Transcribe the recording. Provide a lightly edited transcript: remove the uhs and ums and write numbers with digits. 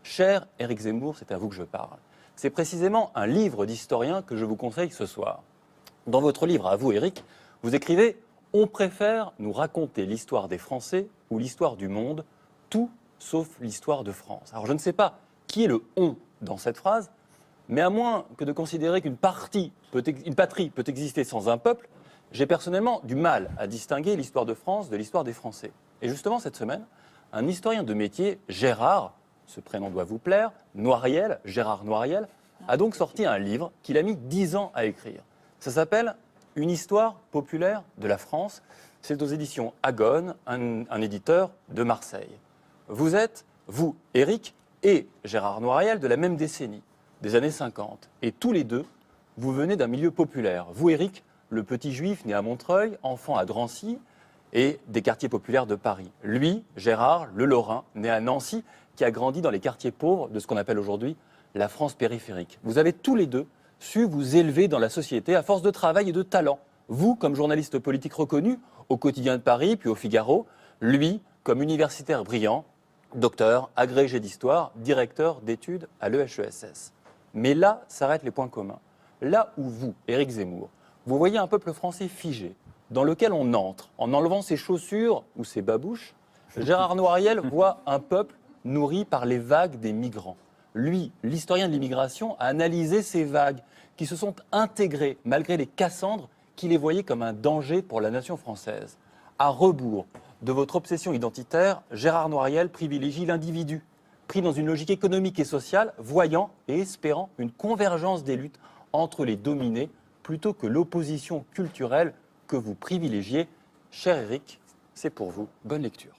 Cher Éric Zemmour, c'est à vous que je parle. C'est précisément un livre d'historien que je vous conseille ce soir. Dans votre livre, à vous Éric, vous écrivez « On préfère nous raconter l'histoire des Français ou l'histoire du monde, tout sauf l'histoire de France ». Alors je ne sais pas qui est le « on » dans cette phrase, mais à moins que de considérer qu'une patrie peut exister sans un peuple, j'ai personnellement du mal à distinguer l'histoire de France de l'histoire des Français. Et justement, cette semaine, un historien de métier, Gérard, ce prénom doit vous plaire, Noiriel, Gérard Noiriel, a donc sorti un livre qu'il a mis 10 ans à écrire. Ça s'appelle « Une histoire populaire de la France ». C'est aux éditions Agone, un éditeur de Marseille. Vous êtes, vous, Éric, et Gérard Noiriel, de la même décennie, des années 50. Et tous les deux, vous venez d'un milieu populaire. Vous, Éric, le petit juif né à Montreuil, enfant à Drancy et des quartiers populaires de Paris. Lui, Gérard, le Lorrain, né à Nancy, qui a grandi dans les quartiers pauvres de ce qu'on appelle aujourd'hui la France périphérique. Vous avez tous les deux su vous élever dans la société à force de travail et de talent. Vous, comme journaliste politique reconnu, au Quotidien de Paris, puis au Figaro. Lui, comme universitaire brillant, docteur, agrégé d'histoire, directeur d'études à l'EHESS. Mais là s'arrêtent les points communs. Là où vous, Éric Zemmour, vous voyez un peuple français figé, dans lequel on entre en enlevant ses chaussures ou ses babouches, Gérard Noiriel voit un peuple nourri par les vagues des migrants. Lui, l'historien de l'immigration, a analysé ces vagues qui se sont intégrées, malgré les Cassandres qui les voyaient comme un danger pour la nation française. À rebours de votre obsession identitaire, Gérard Noiriel privilégie l'individu, pris dans une logique économique et sociale, voyant et espérant une convergence des luttes entre les dominés, plutôt que l'opposition culturelle que vous privilégiez. Cher Éric, c'est pour vous. Bonne lecture.